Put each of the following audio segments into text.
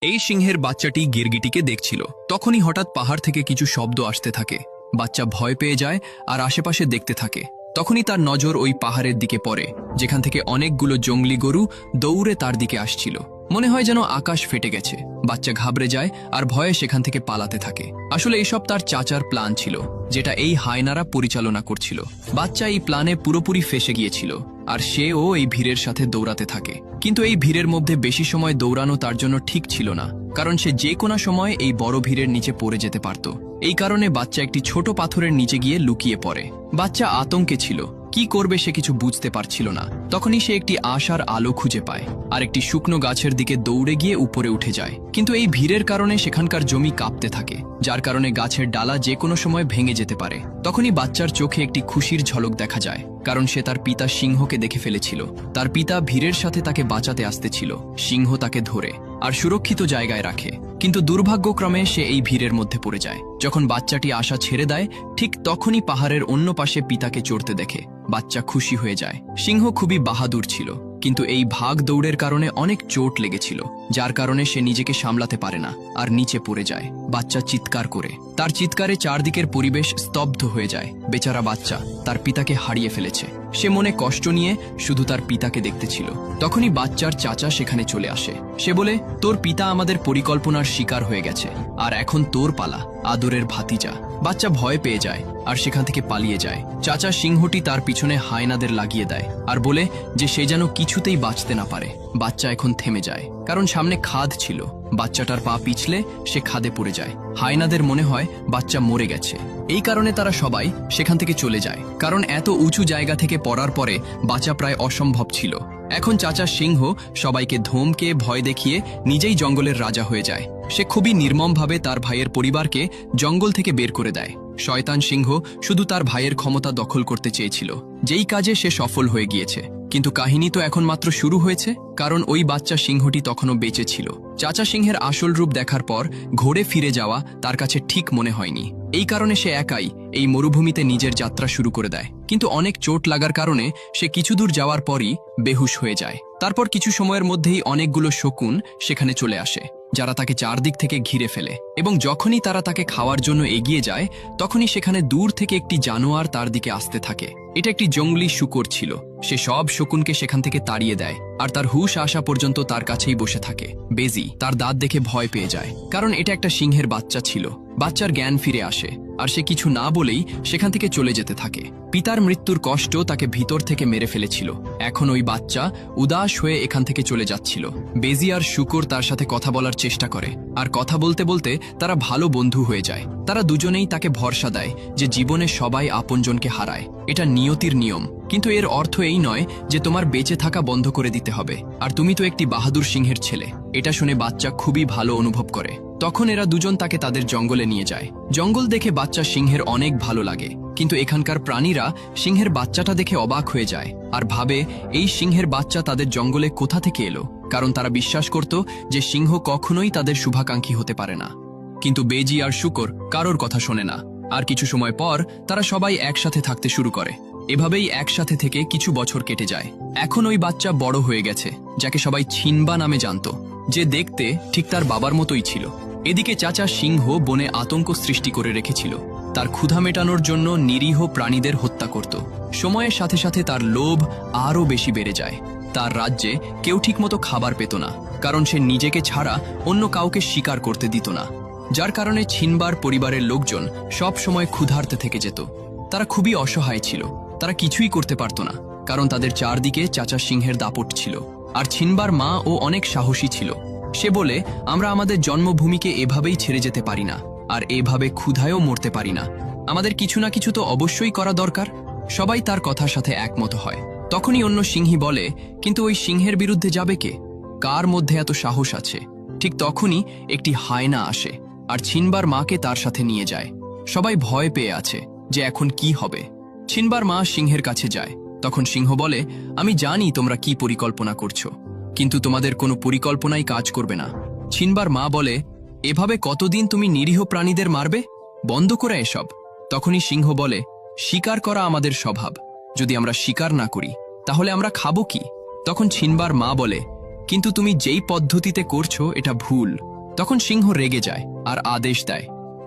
এই সিংহের বাচ্চাটি গিরগিটিকে দেখছিল। তখনই হঠাৎ পাহাড় থেকে কিছু শব্দ আসতে থাকে। বাচ্চা ভয় পেয়ে যায় আর আশেপাশে দেখতে থাকে। তখনই তার নজর ওই পাহাড়ের দিকে পড়ে, যেখান থেকে অনেকগুলো জঙ্গলি গরু দৌড়ে তার দিকে আসছিল। মনে হয় যেন আকাশ ফেটে গেছে। বাচ্চা ঘাবড়ে যায় আর ভয়ে সেখান থেকে পালাতে থাকে। আসলে এইসব তার চাচার প্ল্যান ছিল, যেটা এই হায়নারা পরিচালনা করছিল। বাচ্চা এই প্ল্যানে পুরোপুরি ফেসে গিয়েছিল আর সেও এই ভিড়ের সাথে দৌড়াতে থাকে। কিন্তু এই ভিড়ের মধ্যে বেশি সময় দৌড়ানো তার জন্য ঠিক ছিল না, কারণ সে যে কোনো সময় এই বড় ভিড়ের নিচে পড়ে যেতে পারত। এই কারণে বাচ্চা একটি ছোট পাথরের নিচে গিয়ে লুকিয়ে পড়ে। বাচ্চা আতঙ্কে ছিল, কি করবে সে কিছু বুঝতে পারছিল না। তখনই সে একটি আশার আলো খুঁজে পায় আর একটি শুকনো গাছের দিকে দৌড়ে গিয়ে উপরে উঠে যায়। কিন্তু এই ভিড়ের কারণে সেখানকার জমি কাঁপতে থাকে, যার কারণে গাছের ডালা যে কোনো সময় ভেঙে যেতে পারে। তখনই বাচ্চার চোখে একটি খুশির ঝলক দেখা যায়, কারণ সে তার পিতা সিংহকে দেখে ফেলেছিল। তার পিতা ভিড়ের সাথে তাকে বাঁচাতে আসতেছিল। সিংহ তাকে ধরে আর সুরক্ষিত জায়গায় রাখে, কিন্তু দুর্ভাগ্যক্রমে সে এই ভিড়ের মধ্যে পড়ে যায়। যখন বাচ্চাটি আশা ছেড়ে দেয়, ঠিক তখনই পাহাড়ের অন্য পাশে পিতাকে চড়তে দেখে। বাচ্চা খুশি হয়ে যায়। সিংহ খুবই বাহাদুর ছিল, কিন্তু এই ভাগ দৌড়ের কারণে অনেক চোট লেগেছিল, যার কারণে সে নিজেকে সামলাতে পারে না আর নিচে পড়ে যায়। বাচ্চা চিৎকার করে। তার চিৎকারে চারদিকের পরিবেশ স্তব্ধ হয়ে যায়। বেচারা বাচ্চা তার পিতাকে হারিয়ে ফেলেছে। সে মনে কষ্ট নিয়ে শুধু তার পিতাকে দেখতে ছিল। তখনই বাচ্চার চাচা সেখানে চলে আসে। সে বলে, তোর পিতা আমাদের পরিকল্পনার শিকার হয়ে গেছে, আর এখন তোর পালা, আদরের ভাতিজা। বাচ্চা ভয় পেয়ে যায় আর সেখান থেকে পালিয়ে যায়। চাচা সিংহটি তার পিছনে হায়নাদের লাগিয়ে দেয় আর বলে যে সে যেন কিছুতেই বাঁচতে না পারে। বাচ্চা এখন থেমে যায়, কারণ সামনে খাদ ছিল। বাচ্চাটার পা পিছলে সে খাদে পড়ে যায়। হায়নাদের মনে হয় বাচ্চা মরে গেছে। এই কারণে তারা সবাই সেখান থেকে চলে যায়, কারণ এত উঁচু জায়গা থেকে পড়ার পরে বাঁচা প্রায় অসম্ভব ছিল। এখন চাচা সিংহ সবাইকে ধমকে ভয় দেখিয়ে নিজেই জঙ্গলের রাজা হয়ে যায়। সে খুবই নির্মমভাবে তার ভাইয়ের পরিবারকে জঙ্গল থেকে বের করে দেয়। শয়তান সিংহ শুধু তার ভাইয়ের ক্ষমতা দখল করতে চেয়েছিল, যেই কাজে সে সফল হয়ে গিয়েছে। কিন্তু কাহিনী তো এখন মাত্র শুরু হয়েছে, কারণ ওই বাচ্চা সিংহটি তখনও বেঁচে ছিল। চাচা সিংহের আসল রূপ দেখার পর ঘোরে ফিরে যাওয়া তার কাছে ঠিক মনে হয়নি। এই কারণে সে একাই এই মরুভূমিতে নিজের যাত্রা শুরু করে দেয়। কিন্তু অনেক চোট লাগার কারণে সে কিছু দূর যাওয়ার পরই বেহুশ হয়ে যায়। তারপর কিছু সময়ের মধ্যেই অনেকগুলো শকুন সেখানে চলে আসে, যারা তাকে চারদিক থেকে ঘিরে ফেলে। এবং যখনই তারা তাকে খাওয়ার জন্য এগিয়ে যায়, তখনই সেখানে দূর থেকে একটি জানোয়ার তার দিকে আসতে থাকে। এটা একটি জঙ্গলি শূকর ছিল। সে সব শকুনকে সেখান থেকে তাড়িয়ে দেয় আর তার হুঁশ আসা পর্যন্ত তার কাছেই বসে থাকে। বেজি তার দাঁত দেখে ভয় পেয়ে যায়, কারণ এটা একটা সিংহের বাচ্চা ছিল। বাচ্চার জ্ঞান ফিরে আসে আর সে কিছু না বলেই সেখান থেকে চলে যেতে থাকে। পিতার মৃত্যুর কষ্ট তাকে ভিতর থেকে মেরে ফেলেছিল। এখন ওই বাচ্চা উদাস হয়ে এখান থেকে চলে যাচ্ছিল। বেজি আর শূকর তার সাথে কথা বলার চেষ্টা করে, আর কথা বলতে বলতে তারা ভালো বন্ধু হয়ে যায়। তারা দুজনেই তাকে ভরসা দেয় যে জীবনে সবাই আপনজনকে হারায়, এটা নিয়তির নিয়ম। কিন্তু এর অর্থ এই নয় যে তোমার বেঁচে থাকা বন্ধ করে দিতে হবে, আর তুমি তো একটি বাহাদুর সিংহের ছেলে। এটা শুনে বাচ্চা খুবই ভালো অনুভব করে। তখন এরা দুজন তাকে তাদের জঙ্গলে নিয়ে যায়। জঙ্গল দেখে বাচ্চা সিংহের অনেক ভালো লাগে, কিন্তু এখানকার প্রাণীরা সিংহের বাচ্চাটা দেখে অবাক হয়ে যায় আর ভাবে এই সিংহের বাচ্চা তাদের জঙ্গলে কোথা থেকে এলো, কারণ তারা বিশ্বাস করত যে সিংহ কখনোই তাদের শুভাকাঙ্ক্ষী হতে পারে না। কিন্তু বেজি আর শূকর কারোর কথা শোনে না। আর কিছু সময় পর তারা সবাই একসাথে থাকতে শুরু করে। এভাবেই একসাথে থেকে কিছু বছর কেটে যায়। এখন ওই বাচ্চা বড় হয়ে গেছে, যাকে সবাই ছিনবা নামে জানত, যে দেখতে ঠিক তার বাবার মতোই ছিল। এদিকে চাচা সিংহ বনে আতঙ্ক সৃষ্টি করে রেখেছিল। তার ক্ষুধা মেটানোর জন্য নিরীহ প্রাণীদের হত্যা করত। সময়ের সাথে সাথে তার লোভ আরও বেশি বেড়ে যায়। তার রাজ্যে কেউ ঠিকমতো খাবার পেত না, কারণ সে নিজেকে ছাড়া অন্য কাউকে শিকার করতে দিত না। যার কারণে ছিনবার পরিবারের লোকজন সব সময় ক্ষুধার্তে থেকে যেত। তারা খুবই অসহায় ছিল। তারা কিছুই করতে পারত না, কারণ তাদের চারদিকে চাচা সিংহের দাপট ছিল। আর ছিনবার মা ও অনেক সাহসী ছিল। সে বলে, আমরা আমাদের জন্মভূমিকে এভাবেই ছেড়ে যেতে পারি না, আর এভাবে ক্ষুধায়ও মরতে পারি না। আমাদের কিছু না কিছু তো অবশ্যই করা দরকার। সবাই তার কথার সাথে একমত হয়। তখনই অন্য সিংহী বলে, কিন্তু ওই সিংহের বিরুদ্ধে যাবে কে? কার মধ্যে এত সাহস আছে? ঠিক তখনই একটি হায়না আসে আর ছিনবার মাকে তার সাথে নিয়ে যায়। সবাই ভয় পেয়ে আছে যে এখন কি হবে। ছিনবার মা সিংহের কাছে যায়। তখন সিংহ বলে, আমি জানি তোমরা কি পরিকল্পনা করছো, কিন্তু তোমাদের কোনো পরিকল্পনাই কাজ করবে না। ছিনবার মা বলে, এভাবে কতদিন তুমি নিরীহ প্রাণীদের মারবে? বন্ধ করে এসব। তখনই সিংহ বলে, শিকার করা আমাদের স্বভাব। যদি আমরা শিকার না করি তাহলে আমরা খাবো কি? তখন ছিনবার মা বলে, কিন্তু তুমি যেই পদ্ধতিতে করছো এটা ভুল। তখন সিংহ রেগে যায় আর আদেশ দেয়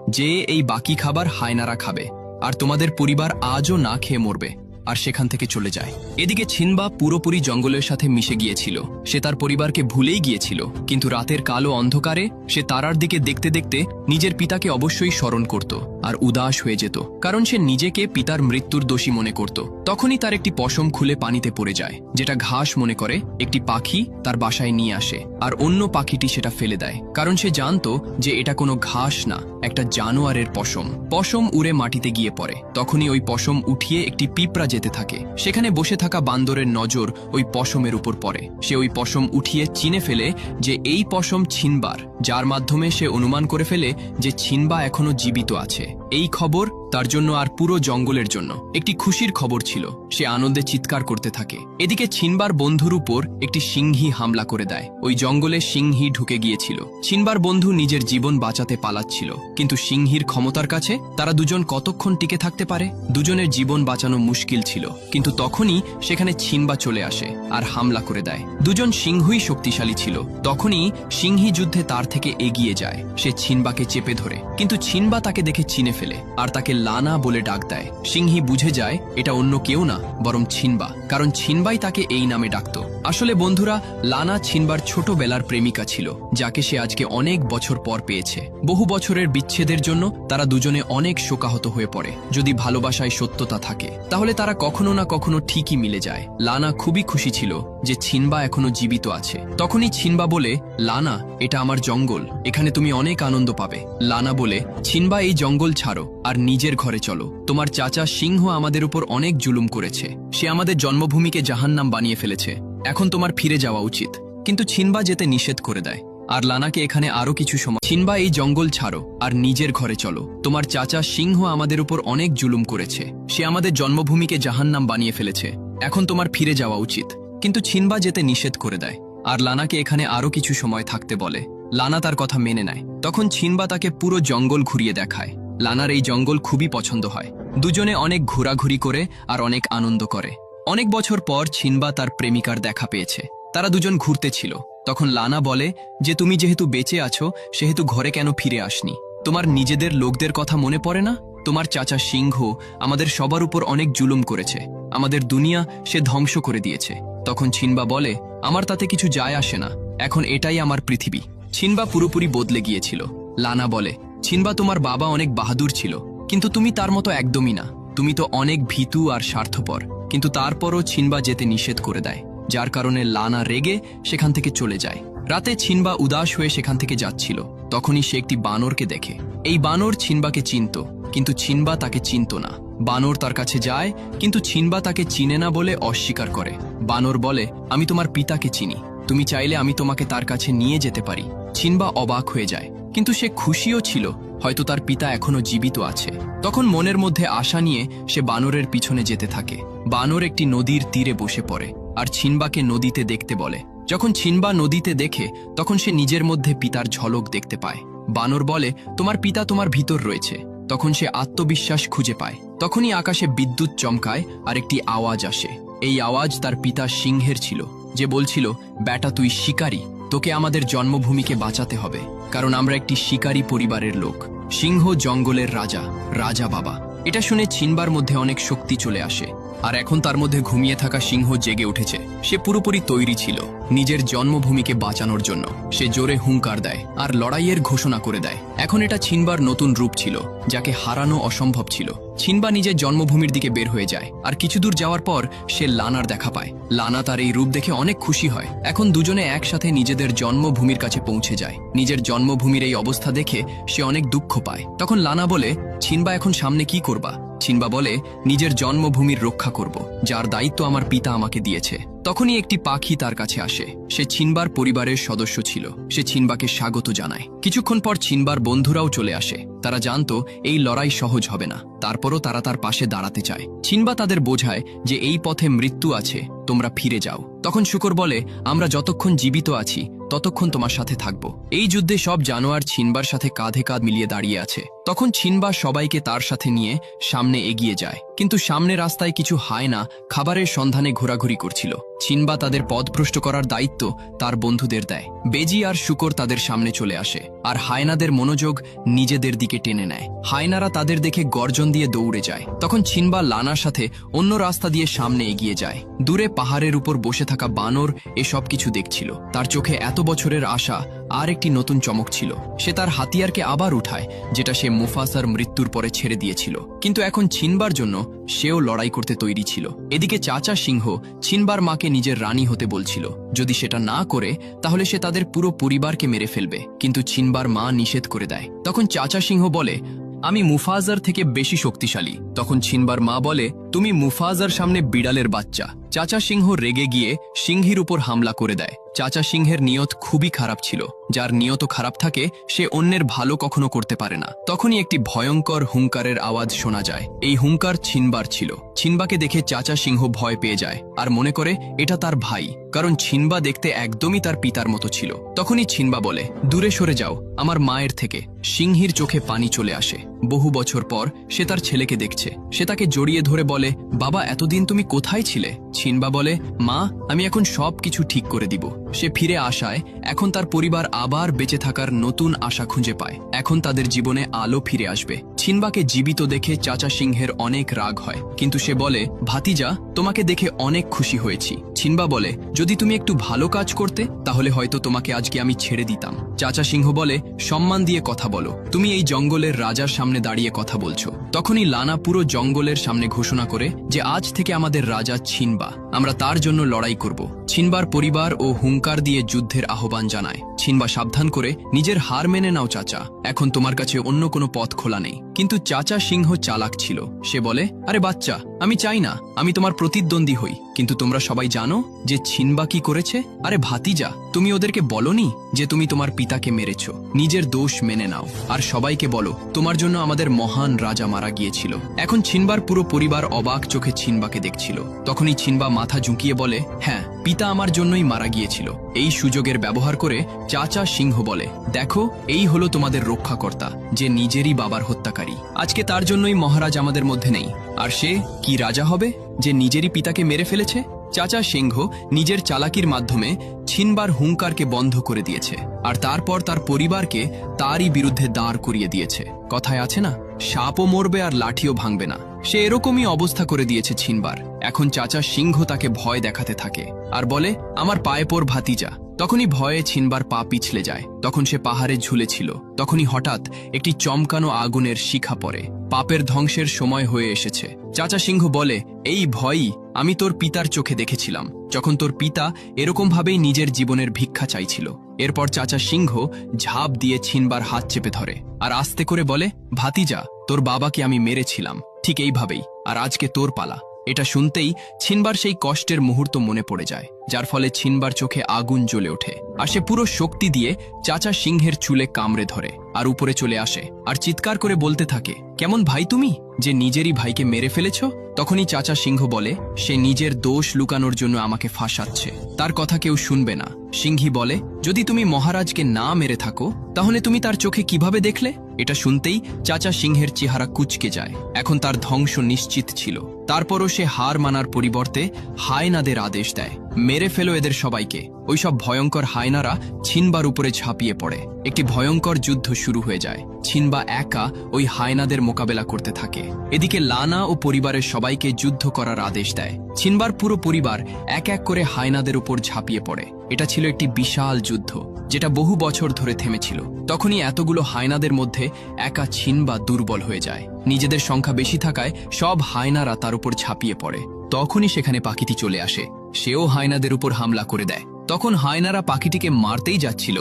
যে এই বাকি খাবার হায়নারা খাবে, আর তোমাদের পরিবার আজও না খেয়ে মরবে, আর সেখান থেকে চলে যায়। এদিকে ছিনবা পুরোপুরি জঙ্গলের সাথে মিশে গিয়েছিল। সে তার পরিবারকে ভুলেই গিয়েছিল, কিন্তু রাতের কালো অন্ধকারে সে তারার দিকে দেখতে দেখতে নিজের পিতাকে অবশ্যই স্মরণ করত আর উদাস হয়ে যেত, কারণ সে নিজেকে পিতার মৃত্যুর দোষী মনে করত। তখনই তার একটি পশম খুলে পানিতে পড়ে যায়, যেটা ঘাস মনে করে একটি পাখি তার বাসায় নিয়ে আসে, আর অন্য পাখিটি সেটা ফেলে দেয়, কারণ সে জানত যে এটা কোনো ঘাস না, একটা জানোয়ারের পশম। পশম উড়ে মাটিতে গিয়ে পড়ে। তখনই ওই পশম উঠিয়ে একটি পিঁপড়া যেতে থাকে। সেখানে বসে থাকা বান্দরের নজর ওই পশমের উপর পড়ে। সে ওই পশম উঠিয়ে চিনে ফেলে যে এই পশম ছিনবার, যার মাধ্যমে সে অনুমান করে ফেলে যে ছিনবা এখনো জীবিত আছে। এই খবর তার জন্য আর পুরো জঙ্গলের জন্য একটি খুশির খবর ছিল। সে আনন্দে চিৎকার করতে থাকে। এদিকে ছিনবার বন্ধুর উপর একটি সিংহী হামলা করে দেয়। ওই জঙ্গলে সিংহী ঢুকে গিয়েছিল। ছিনবার বন্ধু নিজের জীবন বাঁচাতে পালাচ্ছিল, কিন্তু সিংহীর ক্ষমতার কাছে তারা দুজন কতক্ষণ টিকে থাকতে পারে? দুজনের জীবন বাঁচানো মুশকিল ছিল, কিন্তু তখনই সেখানে ছিনবা চলে আসে আর হামলা করে দেয়। দুজন সিংহই শক্তিশালী ছিল। তখনই সিংহী যুদ্ধে তার থেকে এগিয়ে যায়। সে ছিনবাকে চেপে ধরে, কিন্তু ছিনবা তাকে দেখে চিনে ফেলে আর তাকে লানা বলে ডাক দেয়। সিংহী বুঝে যায় এটা অন্য কেউ না, বরং ছিনবা, কারণ ছিনবাই তাকে এই নামে ডাকত। আসলে বন্ধুরা, লানা ছিনবার ছোটবেলার প্রেমিকা ছিল, যাকে সে আজকে অনেক বছর পর পেয়েছে। বহু বছরের বিচ্ছেদের জন্য তারা দুজনে অনেক শোকাহত হয়ে পড়ে। যদি ভালোবাসায় সত্যতা থাকে, তাহলে তারা কখনো না কখনো ঠিকই মিলে যায়। লানা খুবই খুশি ছিল যে ছিনবা এখনো জীবিত আছে। তখনই ছিনবা বলে, লানা, এটা আমার জঙ্গল, এখানে তুমি অনেক আনন্দ পাবে। লানা বলে, ছিনবা, এই জঙ্গল ছাড়ো আর নিজের ঘরে চলো। তোমার চাচা সিংহ আমাদের উপর অনেক জুলুম করেছে। সে আমাদের জন্মভূমিকে জাহান্নাম বানিয়ে ফেলেছে। এখন তোমার ফিরে যাওয়া উচিত। কিন্তু ছিনবা যেতে নিষেধ করে দেয় আর লানাকে এখানে আরো কিছু সময়। ছিনবা, এই জঙ্গল ছাড়ো আর নিজের ঘরে চলো। তোমার চাচা সিংহ আমাদের উপর অনেক জুলুম করেছে। সে আমাদের জন্মভূমিকে জাহান্নাম বানিয়ে ফেলেছে। এখন তোমার ফিরে যাওয়া উচিত। কিন্তু ছিনবা যেতে নিষেধ করে দেয় আর লানাকে এখানে আরো কিছু সময় থাকতে বলে। লানা তার কথা মেনে নেয়। তখন ছিনবা তাকে পুরো জঙ্গল ঘুরিয়ে দেখায়। লানার এই জঙ্গল খুবই পছন্দ হয়। দুজনে অনেক ঘোরাঘুরি করে আর অনেক আনন্দ করে। অনেক বছর পর ছিনবা তার প্রেমিকার দেখা পেয়েছে। তারা দুজন ঘুরতে ছিল। তখন লানা বলে যে তুমি যেহেতু বেঁচে আছো, সেহেতু ঘরে কেন ফিরে আসনি? তোমার নিজেদের লোকদের কথা মনে পড়ে না? তোমার চাচা সিংহ আমাদের সবার উপর অনেক জুলুম করেছে। আমাদের দুনিয়া সে ধ্বংস করে দিয়েছে। তখন ছিনবা বলে, আমার তাতে কিছু যায় আসে না, এখন এটাই আমার পৃথিবী। ছিনবা পুরোপুরি বদলে গিয়েছিল। লানা বলে, ছিনবা, তোমার বাবা অনেক বাহাদুর ছিল, কিন্তু তুমি তার মতো একদমই না। তুমি তো অনেক ভীতু আর স্বার্থপর। কিন্তু তারপরও ছিনবা যেতে নিষেধ করে দেয়, যার কারণে লানা রেগে সেখান থেকে চলে যায়। রাতে ছিনবা উদাস হয়ে সেখান থেকে যাচ্ছিল। তখনই সে একটি বানরকে দেখে। এই বানর ছিনবাকে চিনত, কিন্তু ছিনবা তাকে চিনত না। বানর তার কাছে যায়, কিন্তু ছিনবা তাকে চিনে না বলে অস্বীকার করে। বানর বলে, আমি তোমার পিতাকে চিনি, তুমি চাইলে আমি তোমাকে তার কাছে নিয়ে যেতে পারি। ছিনবা অবাক হয়ে যায়, কিন্তু সে খুশিও ছিল, হয়তো তার পিতা এখনো জীবিত আছে। তখন মনের মধ্যে আশা নিয়ে সে বানরের পিছনে যেতে থাকে। বানর একটি নদীর তীরে বসে পড়ে আর ছিনবাকে নদীতে দেখতে বলে। যখন ছিনবা নদীতে দেখে, তখন সে নিজের মধ্যে পিতার ঝলক দেখতে পায়। বানর বলে, তোমার পিতা তোমার ভিতর রয়েছে। তখন সে আত্মবিশ্বাস খুঁজে পায়। তখনই আকাশে বিদ্যুৎ চমকায় আর একটি আওয়াজ আসে। এই আওয়াজ তার পিতা সিংহের ছিল, যে বলছিল, বেটা, তুই শিকারী, তোকে আমাদের জন্মভূমিকে বাঁচাতে হবে, কারণ আমরা একটি শিকারী পরিবারের লোক। সিংহ জঙ্গলের রাজা, রাজা বাবা। এটা শুনে ছিনবার মধ্যে অনেক শক্তি চলে আসে, আর এখন তার মধ্যে ঘুমিয়ে থাকা সিংহ জেগে উঠেছে। সে পুরোপুরি তৈরি ছিল নিজের জন্মভূমিকে বাঁচানোর জন্য। সে জোরে হুঙ্কার দেয় আর লড়াইয়ের ঘোষণা করে দেয়। এখন এটা ছিনবার নতুন রূপ ছিল, যাকে হারানো অসম্ভব ছিল। ছিনবা নিজের জন্মভূমির দিকে বের হয়ে যায়, আর কিছু দূর যাওয়ার পর সে লানার দেখা পায়। লানা তার এই রূপ দেখে অনেক খুশি হয়। এখন দুজনে একসাথে নিজেদের জন্মভূমির কাছে পৌঁছে যায়। নিজের জন্মভূমির এই অবস্থা দেখে সে অনেক দুঃখ পায়। তখন লানা বলে, ছিনবা, এখন সামনে কি করবা? ছিনবা বলে, নিজের জন্মভূমির রক্ষা করব, যার দায়িত্ব আমার পিতা আমাকে দিয়েছে। তখনই একটি পাখি তার কাছে আসে। সে ছিনবার পরিবারের সদস্য ছিল। সে ছিনবাকে স্বাগত জানায়। কিছুক্ষণ পর ছিনবার বন্ধুরাও চলে আসে। তারা জানতো এই লড়াই সহজ হবে না, তারপরও তারা তার পাশে দাঁড়াতে চায়। ছিনবা তাদের বোঝায় যে এই পথে মৃত্যু আছে, তোমরা ফিরে যাও। তখন শূকর বলে, আমরা যতক্ষণ জীবিত আছি ততক্ষণ তোমার সাথে থাকব। এই যুদ্ধে সব জানোয়ার ছিনবার সাথে কাঁধে কাঁধ মিলিয়ে দাঁড়িয়ে আছে। তখন ছিনবা সবাইকে তার সাথে নিয়ে সামনে এগিয়ে যায়। কিন্তু সামনে রাস্তায় কিছু হায়না খাবারের সন্ধানে ঘোরাঘুরি করছিল। ছিনবা তাদের পথভ্রষ্ট করার দায়িত্ব তার বন্ধুদের দেয়। বেজি আর শুকর তাদের সামনে চলে আসে আর হায়নাদের মনোযোগ নিজেদের দিকে টেনে নেয়। হায়নারা তাদের দেখে গর্জন দিয়ে দৌড়ে যায়। তখন ছিনবা লানার সাথে অন্য রাস্তা দিয়ে সামনে এগিয়ে যায়। দূরে পাহাড়ের উপর বসে থাকা বানর এসব কিছু দেখছিল। তার চোখে এত বছরের আশা আর একটি নতুন চমক ছিল। সে তার হাতিয়ারকে আবার উঠায়, যেটা সে মুফাসার মৃত্যুর পরে ছেড়ে দিয়েছিল। কিন্তু এখন ছিনবার জন্য সেও লড়াই করতে তৈরি ছিল। এদিকে চাচা সিংহ ছিনবার মাকে নিজের রানী হতে বলছিল। যদি সেটা না করে তাহলে সে তাদের পুরো পরিবারকে মেরে ফেলবে। কিন্তু ছিনবার মা নিষেধ করে দেয়। তখন চাচা সিংহ বলে, আমি মুফাজার থেকে বেশি শক্তিশালী। তখন ছিনবার মা বলে, তুমি মুফাজার সামনে বিড়ালের বাচ্চা। চাচা সিংহ রেগে গিয়ে সিংহীর উপর হামলা করে দেয়। চাচা সিংহের নিয়ত খুবই খারাপ ছিল। যার নিয়ত খারাপ থাকে সে অন্যের ভালো কখনো করতে পারে না। তখনই একটি ভয়ঙ্কর হুঙ্কারের আওয়াজ শোনা যায়। এই হুঙ্কার ছিনবার ছিল। ছিনবাকে দেখে চাচা সিংহ ভয় পেয়ে যায় আর মনে করে এটা তার ভাই, কারণ ছিনবা দেখতে একদমই তার পিতার মতো ছিল। তখনই ছিনবা বলে, দূরে সরে যাও আমার মায়ের থেকে। সিংহীর চোখে পানি চলে আসে। বহু বছর পর সে তার ছেলেকে দেখছে। সে তাকে জড়িয়ে ধরে বলে, বাবা এতদিন তুমি কোথায় ছিলে? ছিনবা বলে, মা আমি এখন সব কিছু ঠিক করে দিব। সে ফিরে আসায় এখন তার পরিবার আবার বেঁচে থাকার নতুন আশা খুঁজে পায়। এখন তাদের জীবনে আলো ফিরে আসবে। ছিনবাকে জীবিত দেখে চাচা সিংহের অনেক রাগ হয়, কিন্তু সে বলে, ভাতিজা তোমাকে দেখে অনেক খুশি হয়েছি। ছিনবা বলে, যদি তুমি একটু ভালো কাজ করতে তাহলে হয়তো তোমাকে আজকে আমি ছেড়ে দিতাম। চাচা সিংহ বলে, সম্মান দিয়ে কথা বলো। তুমি এই জঙ্গলের রাজার সামনে দাঁড়িয়ে কথা বলছো। তখনই লানা পুরো জঙ্গলের সামনে ঘোষণা করে যে আজ থেকে আমাদের রাজা ছিনবা। আমরা তার জন্য লড়াই করব। ছিনবার পরিবার ও হুঙ্কার দিয়ে যুদ্ধের আহ্বান জানায়। ছিনবা সাবধান করে, নিজের হার মেনে নাও চাচা, এখন তোমার কাছে অন্য কোনো পথ খোলা নেই। কিন্তু চাচা সিংহ চালাক ছিল। সে বলে, আরে বাচ্চা আমি চাই না আমি তোমার প্রতিদ্বন্দ্বী হই, কিন্তু তোমরা সবাই জানো যে ছিনবা কি করেছে। আরে ভাতিজা তুমি ওদেরকে বলনি যে তুমি তোমার পিতাকে মেরেছ? নিজের দোষ মেনে নাও আর সবাইকে বলো তোমার জন্য আমাদের মহান রাজা মারা গিয়েছিল। এখন ছিনবার পুরো পরিবার অবাক চোখে ছিনবাকে দেখছিল। তখনই ছিনবা মাথা ঝুঁকিয়ে বলে, হ্যাঁ পিতা আমার জন্যই মারা গিয়েছিল। এই সুযোগের ব্যবহার করে চাচা সিংহ বলে, দেখো এই হলো তোমাদের রক্ষাকর্তা, যে নিজেরই বাবার হত্যাকারী। আজকে তার জন্যই মহারাজ আমাদের মধ্যে নেই। আর সে কি রাজা হবে যে নিজেরই পিতাকে মেরে ফেলেছে? চাচা সিংহ নিজের চালাকির মাধ্যমে ছিনবার হুঙ্কারকে বন্ধ করে দিয়েছে আর তারপর তার পরিবারকে তারই বিরুদ্ধে দাঁড় করিয়ে দিয়েছে। কথায় আছে না, সাপও মরবে আর লাঠিও ভাঙবে না। সে এরকমই অবস্থা করে দিয়েছে ছিনবার। এখন চাচা সিংহ তাকে ভয় দেখাতে থাকে আর বলে, আমার পায়ে পড় ভাতিজা। তখনই ভয়ে ছিনবার পা পিছলে যায়। তখন সে পাহাড়ে ঝুলেছিল। তখনই হঠাৎ একটি চমকানো আগুনের শিখা পড়ে। পাপের ধ্বংসের সময় হয়ে এসেছে। চাচা সিংহ বলে, এই ভয়ই আমি তোর পিতার চোখে দেখেছিলাম, যখন তোর পিতা এরকম ভাবেই নিজের জীবনের ভিক্ষা চাইছিল। এরপর চাচা সিংহ ঝাঁপ দিয়ে ছিনবার হাত চেপে ধরে আর আস্তে করে বলে, ভাতিজা তোর বাবাকে আমি মেরেছিলাম ঠিক এইভাবেই, আর আজকে তোর পালা। এটা শুনতেই ছিনবার সেই কষ্টের মুহূর্ত মনে পড়ে যায়, যার ফলে ছিনবার চোখে আগুন জ্বলে ওঠে আর সে পুরো শক্তি দিয়ে চাচা সিংহের চুলে কামড়ে ধরে আর উপরে চলে আসে আর চিৎকার করে বলতে থাকে, কেমন ভাই তুমি যে নিজেরই ভাইকে মেরে ফেলেছ? তখনই চাচা সিংহ বলে, সে নিজের দোষ লুকানোর জন্য আমাকে ফাঁসাচ্ছে, তার কথা কেউ শুনবে না। সিংহী বলে, যদি তুমি মহারাজকে না মেরে থাকো তাহলে তুমি তার চোখে কিভাবে দেখলে? এটা শুনতেই চাচা সিংহের চেহারা কুঁচকে যায়। এখন তার ধ্বংস নিশ্চিত ছিল। তারপরও সে হার মানার পরিবর্তে হায়নাদের আদেশ দেয়, মেরে ফেলো এদের সবাইকে। ওইসব ভয়ঙ্কর হায়নারা ছিনবার উপরে ঝাঁপিয়ে পড়ে। একটি ভয়ঙ্কর যুদ্ধ শুরু হয়ে যায়। ছিনবা একা ওই হায়নাদের মোকাবেলা করতে থাকে। এদিকে লানা ও পরিবারের সবাইকে যুদ্ধ করার আদেশ দেয়। ছিনবার পুরো পরিবার এক এক করে হায়নাদের উপর ঝাঁপিয়ে পড়ে। এটা ছিল একটি বিশাল যুদ্ধ, যেটা বহু বছর ধরে থেমেছিল। তখনই এতগুলো হায়নাদের মধ্যে একা ছিনবা দুর্বল হয়ে যায়। নিজেদের সংখ্যা বেশি থাকায় সব হায়নারা তার উপর ঝাঁপিয়ে পড়ে। তখনই সেখানে পাখিটি চলে আসে। সেও হায়নাদের উপর হামলা করে দেয়। তখন হায়নারা পাখিটিকে মারতেই যাচ্ছিল,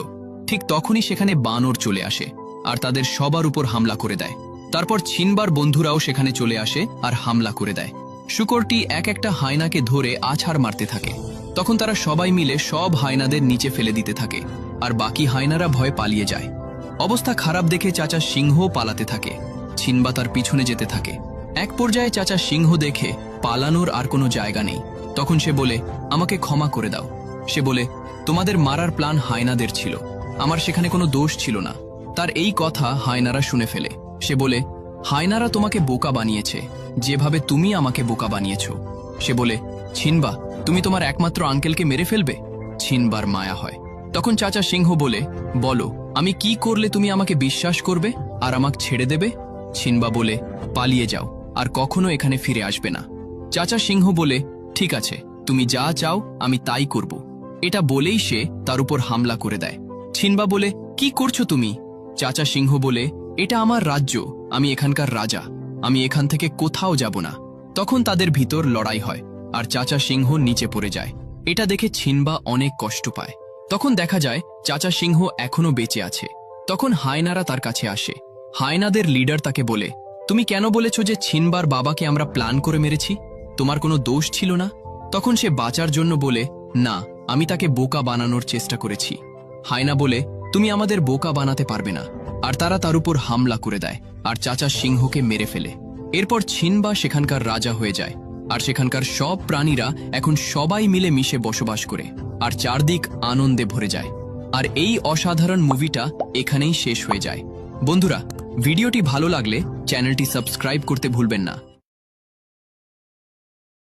ঠিক তখনই সেখানে বানর চলে আসে আর তাদের সবার উপর হামলা করে দেয়। তারপর ছিনবার বন্ধুরাও সেখানে চলে আসে আর হামলা করে দেয়। শূকরটি এক একটা হায়নাকে ধরে আছাড় মারতে থাকে। তখন তারা সবাই মিলে সব হায়নাদের নিচে ফেলে দিতে থাকে আর বাকি হায়নারা ভয়ে পালিয়ে যায়। অবস্থা খারাপ দেখে চাচা সিংহ পালাতে থাকে। ছিনবা তার পিছনে যেতে থাকে। এক পর্যায়ে চাচা সিংহ দেখে পালানোর আর কোনো জায়গা নেই। তখন সে বলে, আমাকে ক্ষমা করে দাও। সে বলে, তোমাদের মারার প্ল্যান হায়নাদের ছিল, আমার সেখানে কোনো দোষ ছিল না। তার এই কথা হায়নারা শুনে ফেলে। সে বলে, হায়নারা তোমাকে বোকা বানিয়েছে, যেভাবে তুমি আমাকে বোকা বানিয়েছ। সে বলে, ছিনবা, তুমি তোমার একমাত্র আঙ্কেলকে মেরে ফেলবে? ছিনবার মায়া হয়। তখন চাচা সিংহ বলে, বলো, আমি কি করলে তুমি আমাকে বিশ্বাস করবে আর আমাকে ছেড়ে দেবে? ছিনবা বলে, পালিয়ে যাও, আর কখনো এখানে ফিরে আসবে না। চাচা সিংহ বলে, ঠিক আছে, তুমি যা চাও আমি তাই করব। এটা বলেই সে তার উপর হামলা করে দেয়। ছিনবা বলে, কি করছো তুমি? চাচা সিংহ বলে, এটা আমার রাজ্য, আমি এখানকার রাজা, আমি এখান থেকে কোথাও যাব না। তখন তাদের ভিতর লড়াই হয় আর চাচা সিংহ নিচে পড়ে যায়। এটা দেখে ছিনবা অনেক কষ্ট পায়। তখন দেখা যায় চাচা সিংহ এখনো বেঁচে আছে। তখন হায়নারা তার কাছে আসে। হায়নাদের লিডার তাকে বলে, তুমি কেন বলেছ যে ছিনবার বাবাকে আমরা প্ল্যান করে মেরেছি? তোমার কোনো দোষ ছিল না? তখন সে বাঁচার জন্য বলে, না, আমি তাকে বোকা বানানোর চেষ্টা করেছি। হায়না বলে, তুমি আমাদের বোকা বানাতে পারবে না। আর তারা তার উপর হামলা করে দেয় আর চাচা সিংহকে মেরে ফেলে। এরপর ছিনবা সেখানকার রাজা হয়ে যায় আর সেখানকার সব প্রাণীরা এখন সবাই মিলে মিশে বসবাস করে আর চারদিক আনন্দে ভরে যায়। আর এই অসাধারণ মুভিটা এখানেই শেষ হয়ে যায়। বন্ধুরা, ভিডিওটি ভালো লাগলে চ্যানেলটি সাবস্ক্রাইব করতে ভুলবেন না।